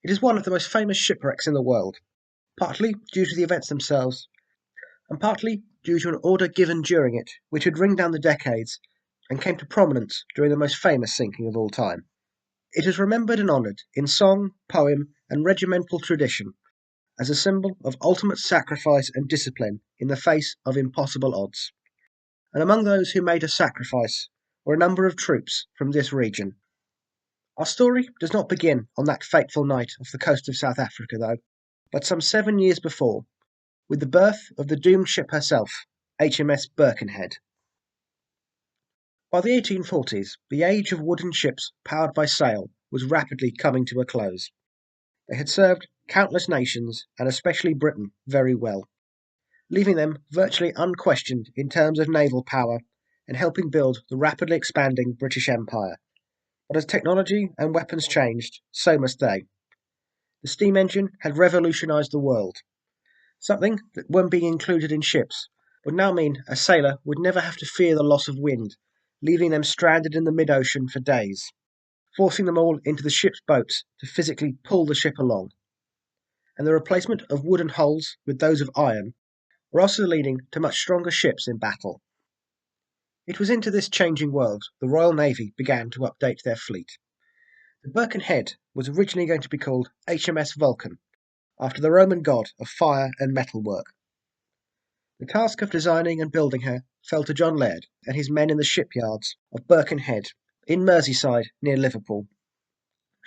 It is one of the most famous shipwrecks in the world, partly due to the events themselves, and partly due to an order given during it, which would ring down the decades and came to prominence during the most famous sinking of all time. It is remembered and honoured in song, poem, and regimental tradition as a symbol of ultimate sacrifice and discipline in the face of impossible odds. And among those who made a sacrifice were a number of troops from this region. Our story does not begin on that fateful night off the coast of South Africa, though, but some 7 years before, with the birth of the doomed ship herself, HMS Birkenhead. By the 1840s, the age of wooden ships powered by sail was rapidly coming to a close. They had served countless nations, and especially Britain, very well, leaving them virtually unquestioned in terms of naval power and helping build the rapidly expanding British Empire. But as technology and weapons changed, so must they. The steam engine had revolutionised the world. Something that, when being included in ships, would now mean a sailor would never have to fear the loss of wind, leaving them stranded in the mid-ocean for days, forcing them all into the ship's boats to physically pull the ship along. And the replacement of wooden hulls with those of iron were also leading to much stronger ships in battle. It was into this changing world the Royal Navy began to update their fleet. The Birkenhead was originally going to be called HMS Vulcan, after the Roman god of fire and metalwork. The task of designing and building her fell to John Laird and his men in the shipyards of Birkenhead in Merseyside near Liverpool,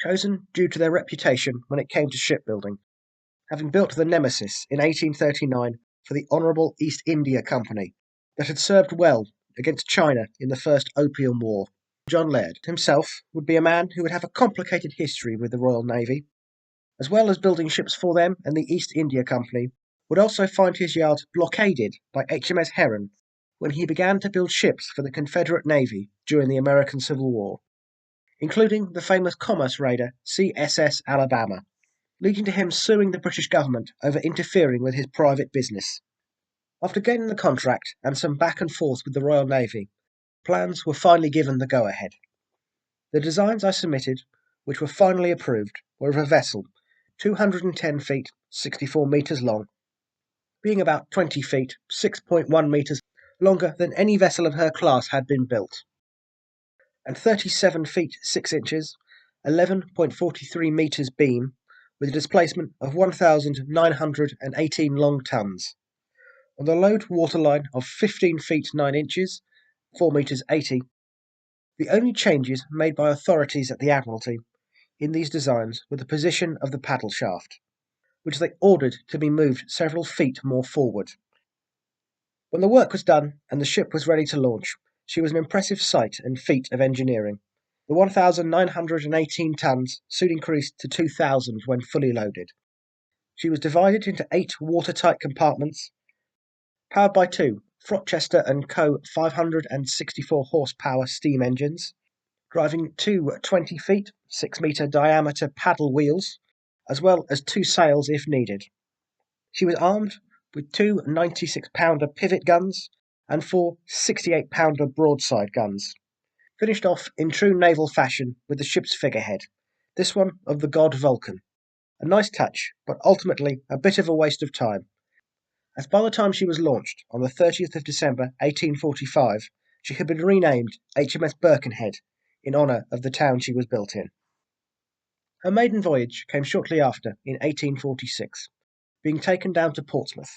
chosen due to their reputation when it came to shipbuilding, having built the Nemesis in 1839 for the Honourable East India Company that had served well against China in the First Opium War. John Laird himself would be a man who would have a complicated history with the Royal Navy. As well as building ships for them and the East India Company, would also find his yard blockaded by HMS Heron when he began to build ships for the Confederate Navy during the American Civil War, including the famous commerce raider CSS Alabama, leading to him suing the British government over interfering with his private business. After gaining the contract and some back and forth with the Royal Navy, plans were finally given the go-ahead. The designs I submitted, which were finally approved, were of a vessel 210 feet, 64 metres long, being about 20 feet, 6.1 metres longer than any vessel of her class had been built, and 37 feet 6 inches, 11.43 metres beam, with a displacement of 1,918 long tons. On the load waterline of 15 feet 9 inches, 4 metres 80, the only changes made by authorities at the Admiralty in these designs were the position of the paddle shaft, which they ordered to be moved several feet more forward. When the work was done and the ship was ready to launch, she was an impressive sight and feat of engineering. The 1,918 tons soon increased to 2,000 when fully loaded. She was divided into 8 watertight compartments, powered by 2 Frochester & Co. 564 horsepower steam engines, driving 2 20 feet, 6 metre diameter paddle wheels, as well as 2 sails if needed. She was armed with 2 96-pounder pivot guns and 4 68-pounder broadside guns, finished off in true naval fashion with the ship's figurehead, this one of the god Vulcan. A nice touch, but ultimately a bit of a waste of time, as by the time she was launched on the 30th of December 1845, she had been renamed HMS Birkenhead in honour of the town she was built in. Her maiden voyage came shortly after, in 1846, being taken down to Portsmouth,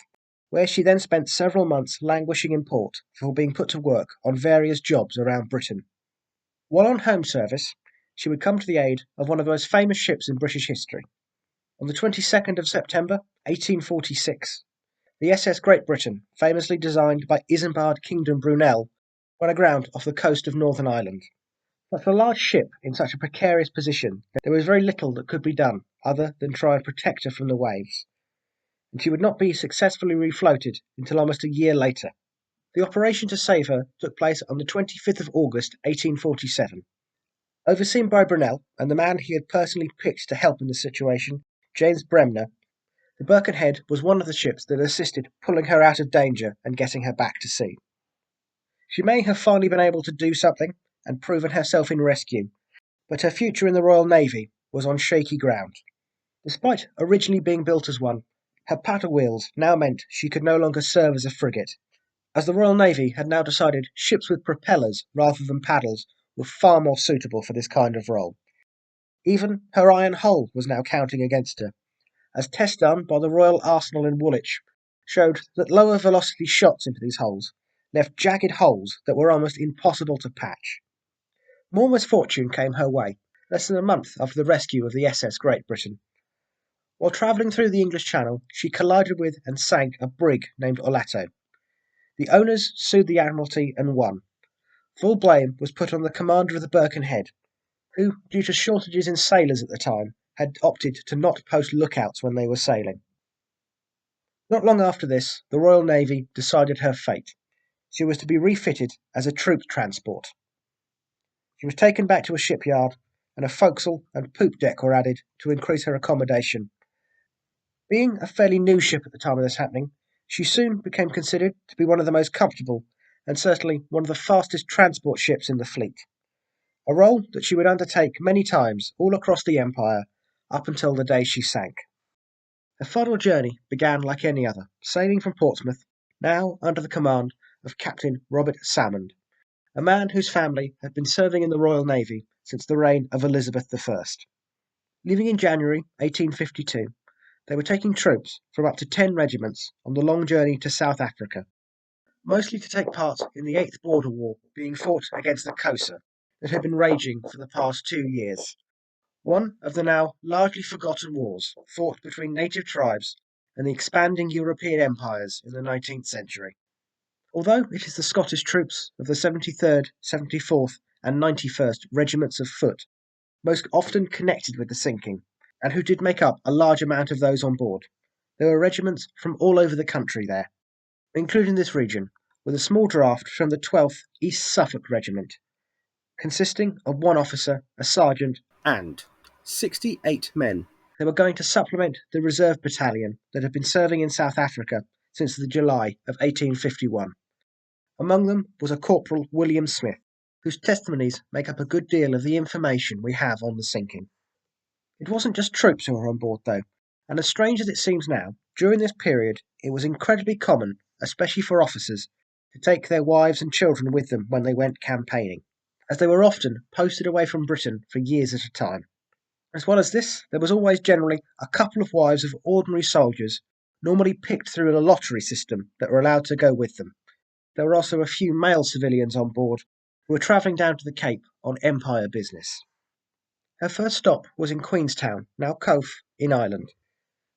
where she then spent several months languishing in port before being put to work on various jobs around Britain. While on home service, she would come to the aid of one of the most famous ships in British history. On the 22nd of September 1846, the SS Great Britain, famously designed by Isambard Kingdom Brunel, ran aground off the coast of Northern Ireland. But for a large ship in such a precarious position, there was very little that could be done other than try and protect her from the waves, and she would not be successfully refloated until almost a year later. The operation to save her took place on the 25th of August 1847. Overseen by Brunel and the man he had personally picked to help in the situation, James Bremner, the Birkenhead was one of the ships that assisted pulling her out of danger and getting her back to sea. She may have finally been able to do something and proven herself in rescue, but her future in the Royal Navy was on shaky ground. Despite originally being built as one, her paddle wheels now meant she could no longer serve as a frigate, as the Royal Navy had now decided ships with propellers rather than paddles were far more suitable for this kind of role. Even her iron hull was now counting against her, as tests done by the Royal Arsenal in Woolwich showed that lower velocity shots into these hulls left jagged holes that were almost impossible to patch. More misfortune came her way, less than a month after the rescue of the SS Great Britain. While travelling through the English Channel, she collided with and sank a brig named Olato. The owners sued the Admiralty and won. Full blame was put on the commander of the Birkenhead, who, due to shortages in sailors at the time, had opted to not post lookouts when they were sailing. Not long after this, the Royal Navy decided her fate. She was to be refitted as a troop transport. She was taken back to a shipyard, and a forecastle and poop deck were added to increase her accommodation. Being a fairly new ship at the time of this happening, she soon became considered to be one of the most comfortable and certainly one of the fastest transport ships in the fleet, a role that she would undertake many times all across the Empire up until the day she sank. Her final journey began like any other, sailing from Portsmouth, now under the command of Captain Robert Salmond, a man whose family had been serving in the Royal Navy since the reign of Elizabeth I. Leaving in January 1852, they were taking troops from up to 10 regiments on the long journey to South Africa, mostly to take part in the 8th Border War being fought against the Xhosa that had been raging for the past 2 years. One of the now largely forgotten wars fought between native tribes and the expanding European empires in the 19th century. Although it is the Scottish troops of the 73rd, 74th, and 91st Regiments of Foot most often connected with the sinking, and who did make up a large amount of those on board, there were regiments from all over the country there, including this region, with a small draft from the 12th East Suffolk Regiment, consisting of one officer, a sergeant, and 68 men. They were going to supplement the reserve battalion that had been serving in South Africa since the July of 1851. Among them was a Corporal William Smith, whose testimonies make up a good deal of the information we have on the sinking. It wasn't just troops who were on board, though, and as strange as it seems now, during this period it was incredibly common, especially for officers, to take their wives and children with them when they went campaigning, as they were often posted away from Britain for years at a time. As well as this, there was always generally a couple of wives of ordinary soldiers, normally picked through a lottery system, that were allowed to go with them. There were also a few male civilians on board who were travelling down to the Cape on Empire business. Her first stop was in Queenstown, now Cove, in Ireland,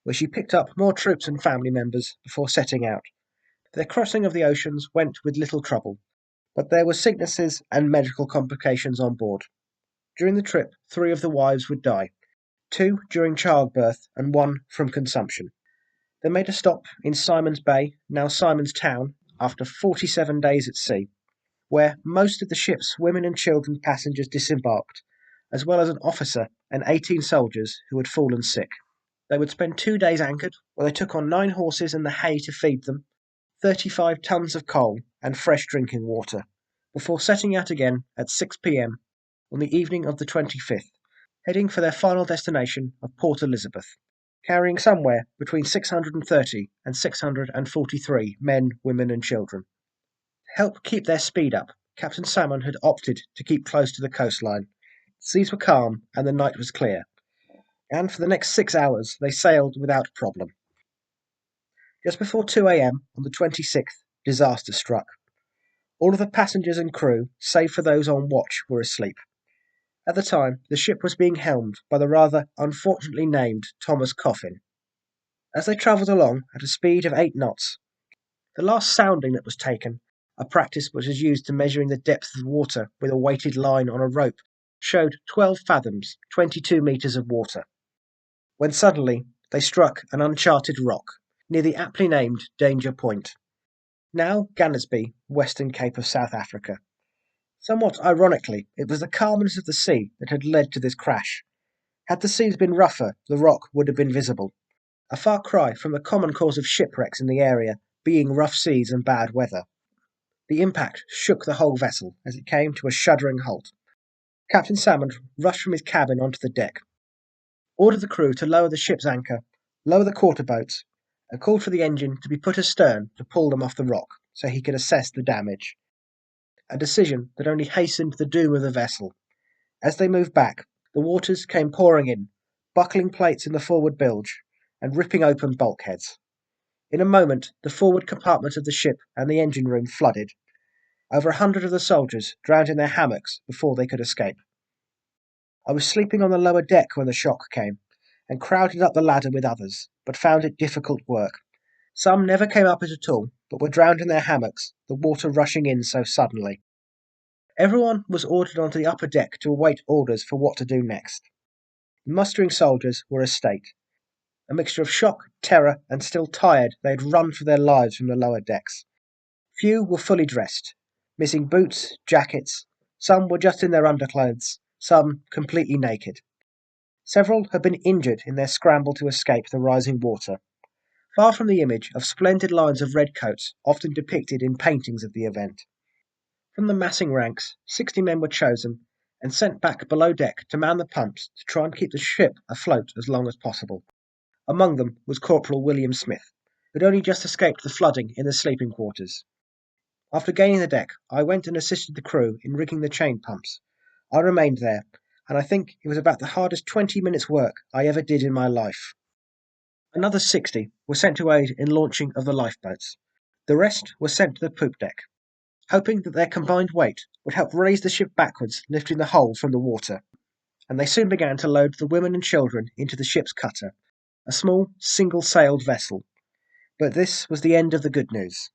where she picked up more troops and family members before setting out. Their crossing of the oceans went with little trouble, but there were sicknesses and medical complications on board. During the trip, 3 of the wives would die, 2 during childbirth and 1 from consumption. They made a stop in Simon's Bay, now Simon's Town, after 47 days at sea, where most of the ship's women and children passengers disembarked, as well as an officer and 18 soldiers who had fallen sick. They would spend 2 days anchored, where they took on 9 horses and the hay to feed them, 35 tons of coal and fresh drinking water, before setting out again at 6 p.m. on the evening of the 25th, heading for their final destination of Port Elizabeth, carrying somewhere between 630 and 643 men, women and children. To help keep their speed up, Captain Salmon had opted to keep close to the coastline. Seas were calm and the night was clear, and for the next 6 hours they sailed without problem. Just before 2 a.m. on the 26th, disaster struck. All of the passengers and crew, save for those on watch, were asleep. At the time, the ship was being helmed by the rather unfortunately named Thomas Coffin. As they travelled along at a speed of 8 knots, the last sounding that was taken, a practice which was used to measuring the depth of water with a weighted line on a rope, showed 12 fathoms, 22 metres of water, when suddenly they struck an uncharted rock near the aptly named Danger Point, now Gannesby, Western Cape of South Africa. Somewhat ironically, it was the calmness of the sea that had led to this crash. Had the seas been rougher, the rock would have been visible, a far cry from the common cause of shipwrecks in the area being rough seas and bad weather. The impact shook the whole vessel as it came to a shuddering halt. Captain Salmond rushed from his cabin onto the deck. ordered the crew to lower the ship's anchor, lower the quarter boats, and called for the engine to be put astern to pull them off the rock so he could assess the damage. A decision that only hastened the doom of the vessel. As they moved back, the waters came pouring in, buckling plates in the forward bilge and ripping open bulkheads. In a moment, the forward compartment of the ship and the engine room flooded. Over 100 of the soldiers drowned in their hammocks before they could escape. I was sleeping on the lower deck when the shock came, and crowded up the ladder with others, but found it difficult work. Some never came up it at all, but were drowned in their hammocks, the water rushing in so suddenly. Everyone was ordered onto the upper deck to await orders for what to do next. The mustering soldiers were a state. A mixture of shock, terror, and still tired, they had run for their lives from the lower decks. Few were fully dressed, missing boots, jackets. Some were just in their underclothes, some completely naked. Several had been injured in their scramble to escape the rising water. Far from the image of splendid lines of red coats often depicted in paintings of the event. From the massing ranks, 60 men were chosen and sent back below deck to man the pumps to try and keep the ship afloat as long as possible. Among them was Corporal William Smith, who had only just escaped the flooding in the sleeping quarters. After gaining the deck, I went and assisted the crew in rigging the chain pumps. I remained there, and I think it was about the hardest 20 minutes' work I ever did in my life. Another 60 were sent to aid in launching of the lifeboats. The rest were sent to the poop deck, hoping that their combined weight would help raise the ship backwards, lifting the hull from the water. And they soon began to load the women and children into the ship's cutter, a small, single-sailed vessel. But this was the end of the good news.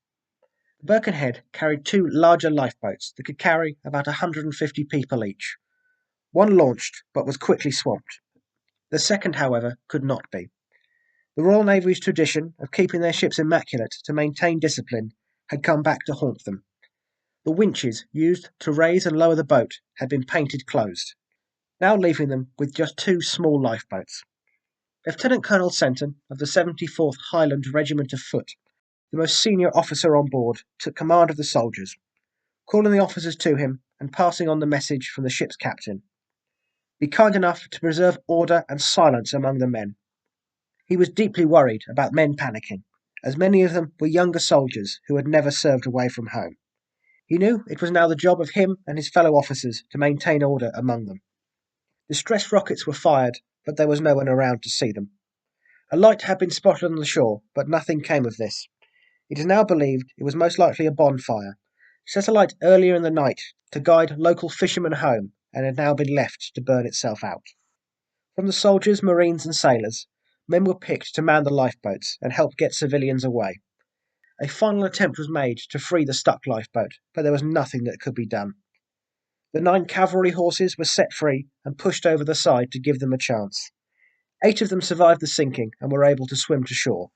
The Birkenhead carried 2 larger lifeboats that could carry about 150 people each. One launched, but was quickly swamped. The second, however, could not be. The Royal Navy's tradition of keeping their ships immaculate to maintain discipline had come back to haunt them. The winches used to raise and lower the boat had been painted closed, now leaving them with just 2 small lifeboats. Lieutenant Colonel Senton of the 74th Highland Regiment of Foot, the most senior officer on board, took command of the soldiers, calling the officers to him and passing on the message from the ship's captain. Be kind enough to preserve order and silence among the men. He was deeply worried about men panicking, as many of them were younger soldiers who had never served away from home. He knew it was now the job of him and his fellow officers to maintain order among them. Distress rockets were fired, but there was no one around to see them. A light had been spotted on the shore, but nothing came of this. It is now believed it was most likely a bonfire, set alight earlier in the night to guide local fishermen home, and had now been left to burn itself out. From the soldiers, marines, and sailors, men were picked to man the lifeboats and help get civilians away. A final attempt was made to free the stuck lifeboat, but there was nothing that could be done. The 9 cavalry horses were set free and pushed over the side to give them a chance. 8 of them survived the sinking and were able to swim to shore.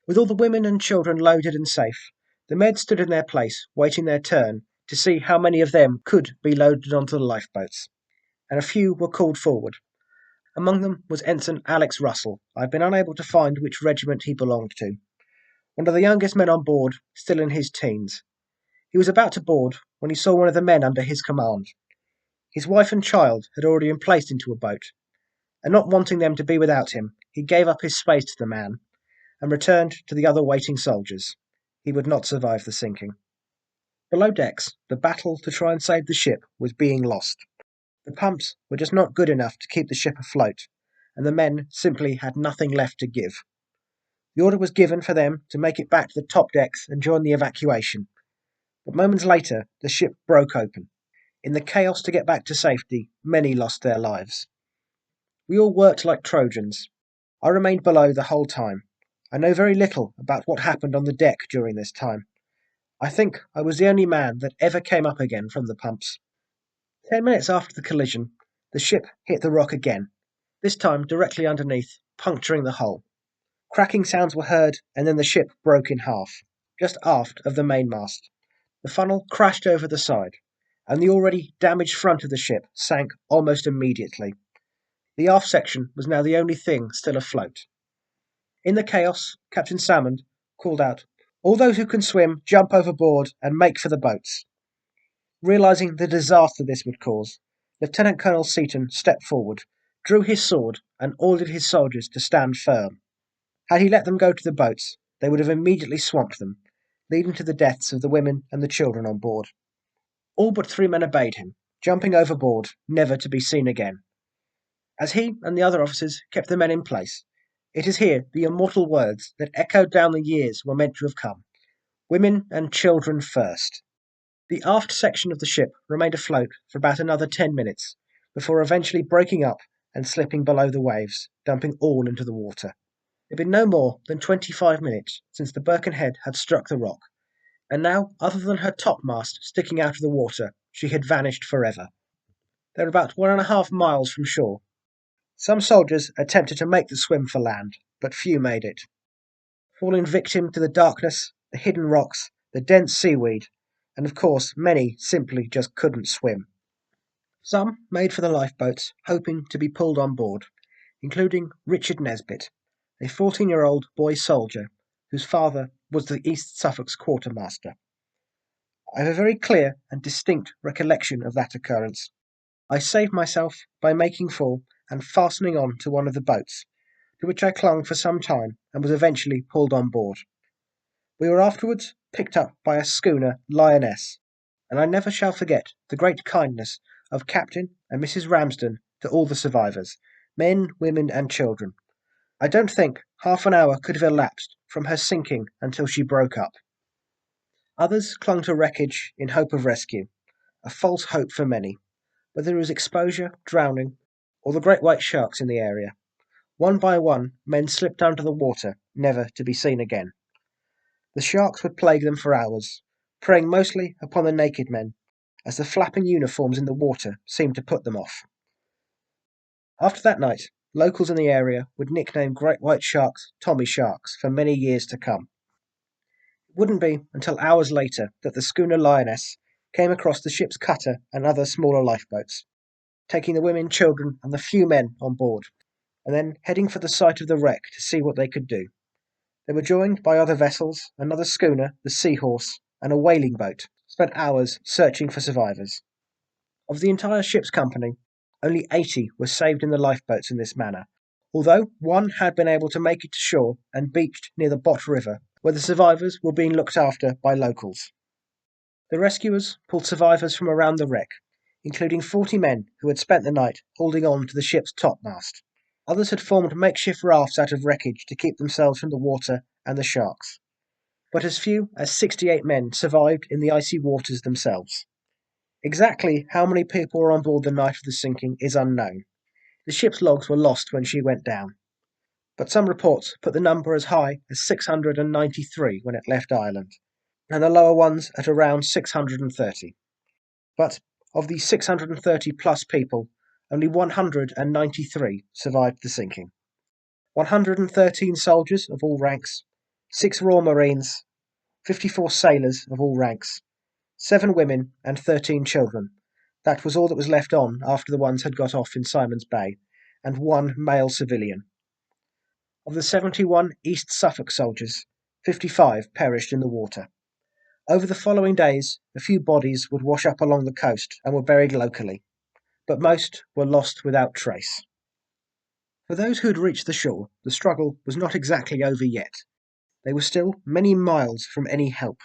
With all the women and children loaded and safe, the men stood in their place, waiting their turn to see how many of them could be loaded onto the lifeboats, and a few were called forward. Among them was Ensign Alex Russell. I have been unable to find which regiment he belonged to. One of the youngest men on board, still in his teens. He was about to board when he saw one of the men under his command. His wife and child had already been placed into a boat, and not wanting them to be without him, he gave up his space to the man, and returned to the other waiting soldiers. He would not survive the sinking. Below decks, the battle to try and save the ship was being lost. The pumps were just not good enough to keep the ship afloat, and the men simply had nothing left to give. The order was given for them to make it back to the top decks and join the evacuation, but moments later the ship broke open. In the chaos to get back to safety, many lost their lives. We all worked like Trojans. I remained below the whole time. I know very little about what happened on the deck during this time. I think I was the only man that ever came up again from the pumps. 10 minutes after the collision, the ship hit the rock again, this time directly underneath, puncturing the hull. Cracking sounds were heard, and then the ship broke in half, just aft of the mainmast. The funnel crashed over the side, and the already damaged front of the ship sank almost immediately. The aft section was now the only thing still afloat. In the chaos, Captain Salmond called out, "All those who can swim, jump overboard and make for the boats." Realizing the disaster this would cause, Lieutenant Colonel Seaton stepped forward, drew his sword and ordered his soldiers to stand firm. Had he let them go to the boats, they would have immediately swamped them, leading to the deaths of the women and the children on board. All but 3 men obeyed him, jumping overboard, never to be seen again. As he and the other officers kept the men in place, it is here the immortal words that echoed down the years were meant to have come. Women and children first. The aft section of the ship remained afloat for about another 10 minutes, before eventually breaking up and slipping below the waves, dumping all into the water. It had been no more than 25 minutes since the Birkenhead had struck the rock, and now, other than her topmast sticking out of the water, she had vanished forever. They were about 1.5 miles from shore. Some soldiers attempted to make the swim for land, but few made it, falling victim to the darkness, the hidden rocks, the dense seaweed, and of course many simply just couldn't swim. Some made for the lifeboats, hoping to be pulled on board, including Richard Nesbitt, a 14-year-old boy soldier whose father was the East Suffolks quartermaster. I have a very clear and distinct recollection of that occurrence. I saved myself by making for and fastening on to one of the boats, to which I clung for some time and was eventually pulled on board. We were afterwards picked up by a schooner Lioness, and I never shall forget the great kindness of Captain and Mrs. Ramsden to all the survivors, men, women, and children. I don't think half an hour could have elapsed from her sinking until she broke up. Others clung to wreckage in hope of rescue, a false hope for many, whether it was exposure, drowning, or the great white sharks in the area. One by one, men slipped under the water, never to be seen again. The sharks would plague them for hours, preying mostly upon the naked men, as the flapping uniforms in the water seemed to put them off. After that night, locals in the area would nickname great white sharks Tommy Sharks for many years to come. It wouldn't be until hours later that the schooner Lioness came across the ship's cutter and other smaller lifeboats, taking the women, children, and the few men on board, and then heading for the site of the wreck to see what they could do. They were joined by other vessels, another schooner, the Seahorse, and a whaling boat, spent hours searching for survivors. Of the entire ship's company, only 80 were saved in the lifeboats in this manner, although one had been able to make it to shore and beached near the Bot River, where the survivors were being looked after by locals. The rescuers pulled survivors from around the wreck, including 40 men who had spent the night holding on to the ship's topmast. Others had formed makeshift rafts out of wreckage to keep themselves from the water and the sharks. But as few as 68 men survived in the icy waters themselves. Exactly how many people were on board the night of the sinking is unknown. The ship's logs were lost when she went down, but some reports put the number as high as 693 when it left Ireland, and the lower ones at around 630. But of the 630 plus people, only 193 survived the sinking. 113 soldiers of all ranks, 6 Royal Marines, 54 sailors of all ranks, 7 women and 13 children. That was all that was left on after the ones had got off in Simon's Bay, and 1 male civilian. Of the 71 East Suffolk soldiers, 55 perished in the water. Over the following days, a few bodies would wash up along the coast and were buried locally, but most were lost without trace. For those who had reached the shore, the struggle was not exactly over yet. They were still many miles from any help.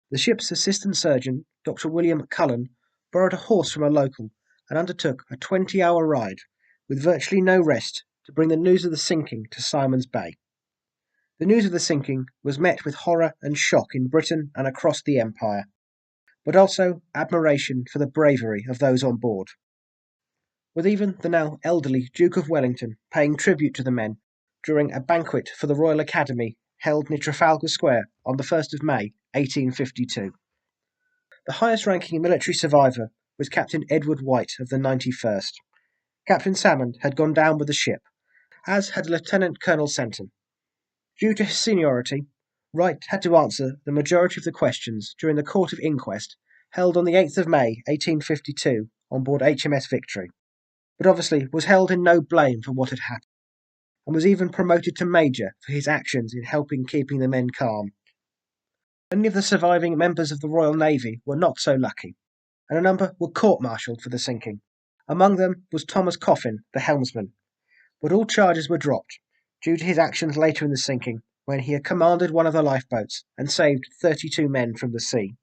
The ship's assistant surgeon, Dr. William Cullen, borrowed a horse from a local and undertook a 20-hour ride, with virtually no rest, to bring the news of the sinking to Simon's Bay. The news of the sinking was met with horror and shock in Britain and across the Empire, but also admiration for the bravery of those on board, with even the now elderly Duke of Wellington paying tribute to the men during a banquet for the Royal Academy held near Trafalgar Square on the 1st of May, 1852. The highest-ranking military survivor was Captain Edward White of the 91st. Captain Salmond had gone down with the ship, as had Lieutenant Colonel Senton. Due to his seniority, Wright had to answer the majority of the questions during the Court of Inquest held on the 8th of May, 1852, on board HMS Victory, but obviously was held in no blame for what had happened, and was even promoted to Major for his actions in helping keeping the men calm. Many of the surviving members of the Royal Navy were not so lucky, and a number were court-martialed for the sinking, Among them was Thomas Coffin, the helmsman, but all charges were dropped due to his actions later in the sinking when he had commanded one of the lifeboats and saved 32 men from the sea.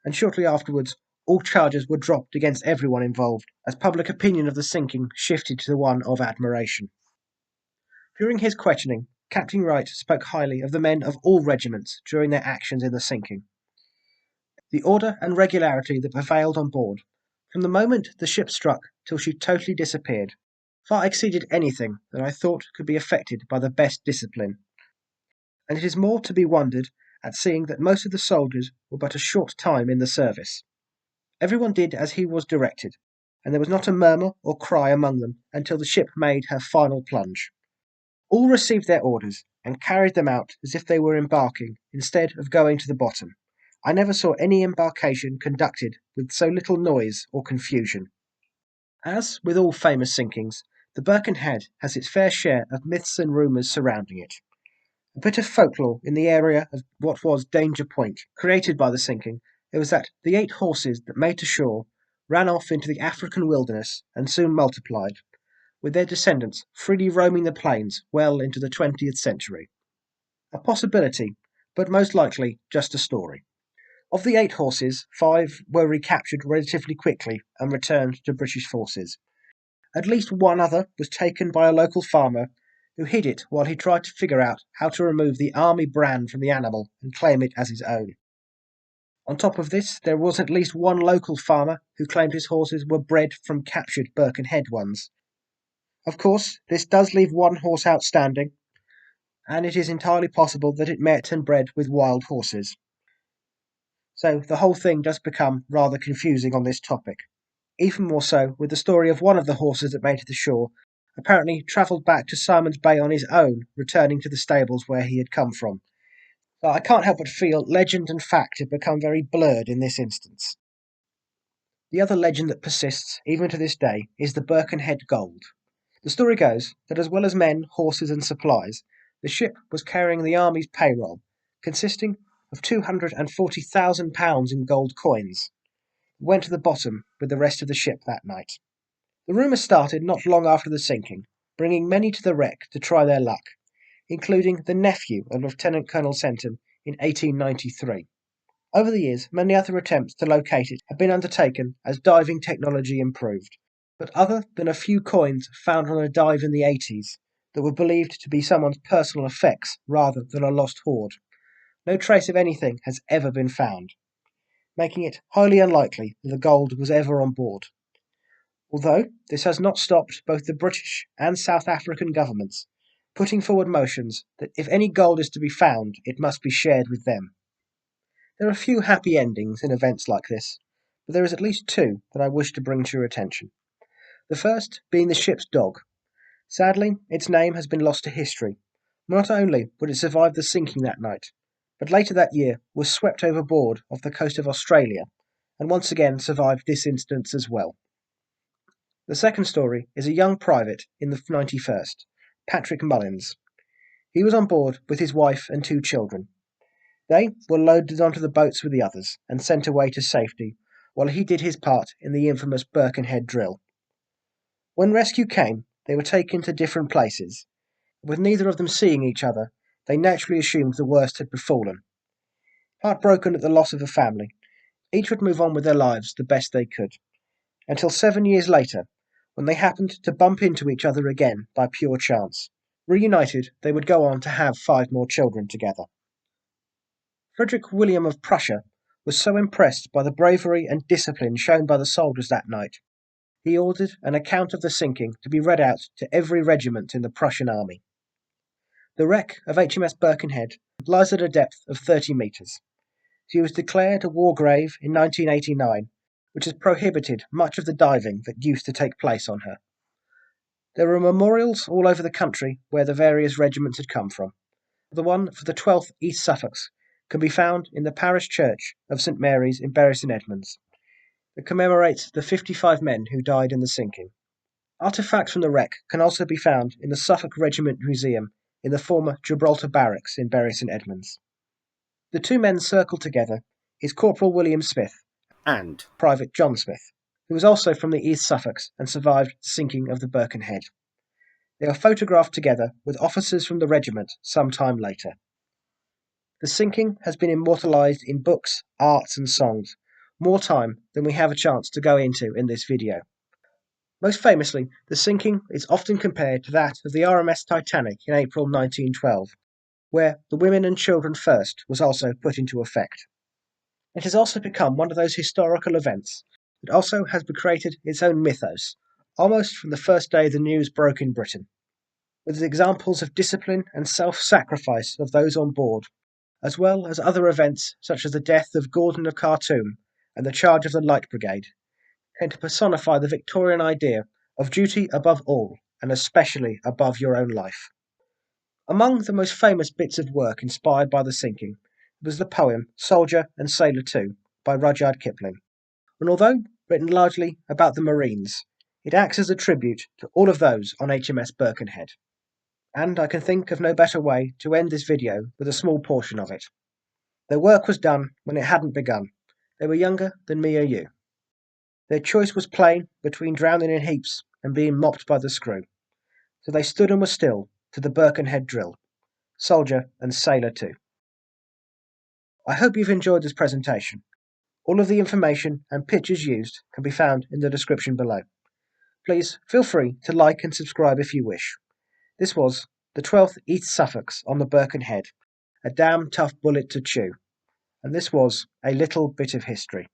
And shortly afterwards, all charges were dropped against everyone involved as public opinion of the sinking shifted to one of admiration. During his questioning, Captain Wright spoke highly of the men of all regiments during their actions in the sinking. The order and regularity that prevailed on board, from the moment the ship struck till she totally disappeared, far exceeded anything that I thought could be effected by the best discipline. And it is more to be wondered at seeing that most of the soldiers were but a short time in the service. Everyone did as he was directed, and there was not a murmur or cry among them until the ship made her final plunge. All received their orders and carried them out as if they were embarking instead of going to the bottom. I never saw any embarkation conducted with so little noise or confusion. As with all famous sinkings, the Birkenhead has its fair share of myths and rumours surrounding it. A bit of folklore in the area of what was Danger Point, created by the sinking, it was that the 8 horses that made to shore ran off into the African wilderness and soon multiplied, with their descendants freely roaming the plains well into the 20th century. A possibility, but most likely just a story. Of the 8 horses, 5 were recaptured relatively quickly and returned to British forces. At least one other was taken by a local farmer who hid it while he tried to figure out how to remove the army brand from the animal and claim it as his own. On top of this, there was at least one local farmer who claimed his horses were bred from captured Birkenhead ones. Of course, this does leave one horse outstanding, and it is entirely possible that it met and bred with wild horses. So the whole thing does become rather confusing on this topic. Even more so with the story of one of the horses that made it to shore, apparently travelled back to Simon's Bay on his own, returning to the stables where he had come from. So I can't help but feel legend and fact have become very blurred in this instance. The other legend that persists, even to this day, is the Birkenhead Gold. The story goes that as well as men, horses and supplies, the ship was carrying the army's payroll, consisting of £240,000 in gold coins. It went to the bottom with the rest of the ship that night. The rumour started not long after the sinking, bringing many to the wreck to try their luck, including the nephew of Lieutenant Colonel Senton in 1893. Over the years, many other attempts to locate it have been undertaken as diving technology improved, but other than a few coins found on a dive in the 80s that were believed to be someone's personal effects rather than a lost hoard, no trace of anything has ever been found, making it highly unlikely that the gold was ever on board. Although this has not stopped both the British and South African governments putting forward motions that if any gold is to be found, it must be shared with them. There are few happy endings in events like this, but there is at least 2 that I wish to bring to your attention. The first being the ship's dog. Sadly, its name has been lost to history. Not only would it survive the sinking that night, but later that year was swept overboard off the coast of Australia, and once again survived this instance as well. The second story is a young private in the 91st, Patrick Mullins. He was on board with his wife and 2 children. They were loaded onto the boats with the others and sent away to safety, while he did his part in the infamous Birkenhead drill. When rescue came, they were taken to different places. With neither of them seeing each other, they naturally assumed the worst had befallen. Heartbroken at the loss of a family, each would move on with their lives the best they could, until 7 years later, when they happened to bump into each other again by pure chance. Reunited, they would go on to have 5 more children together. Frederick William of Prussia was so impressed by the bravery and discipline shown by the soldiers that night, he ordered an account of the sinking to be read out to every regiment in the Prussian army. The wreck of HMS Birkenhead lies at a depth of 30 metres. She was declared a war grave in 1989, which has prohibited much of the diving that used to take place on her. There are memorials all over the country where the various regiments had come from. The one for the 12th East Suffolks can be found in the parish church of St Mary's in Bury St Edmunds. It commemorates the 55 men who died in the sinking. Artefacts from the wreck can also be found in the Suffolk Regiment Museum in the former Gibraltar Barracks in Bury St Edmunds. The 2 men circled together is Corporal William Smith and Private John Smith, who was also from the East Suffolks and survived the sinking of the Birkenhead. They are photographed together with officers from the regiment some time later. The sinking has been immortalised in books, arts and songs, more time than we have a chance to go into in this video. Most famously, the sinking is often compared to that of the RMS Titanic in April 1912, where the women and children first was also put into effect. It has also become one of those historical events that also has created its own mythos, almost from the first day the news broke in Britain, with examples of discipline and self-sacrifice of those on board, as well as other events such as the death of Gordon of Khartoum and the charge of the Light Brigade, came to personify the Victorian idea of duty above all, and especially above your own life. Among the most famous bits of work inspired by the sinking was the poem Soldier and Sailor Too by Rudyard Kipling, and although written largely about the Marines, it acts as a tribute to all of those on HMS Birkenhead. And I can think of no better way to end this video with a small portion of it. Their work was done when it hadn't begun. They were younger than me or you. Their choice was plain between drowning in heaps and being mopped by the screw. So they stood and were still to the Birkenhead drill. Soldier and Sailor Too. I hope you've enjoyed this presentation. All of the information and pictures used can be found in the description below. Please feel free to like and subscribe if you wish. This was the 12th East Suffolks on the Birkenhead, a damn tough bullet to chew. And this was a little bit of history.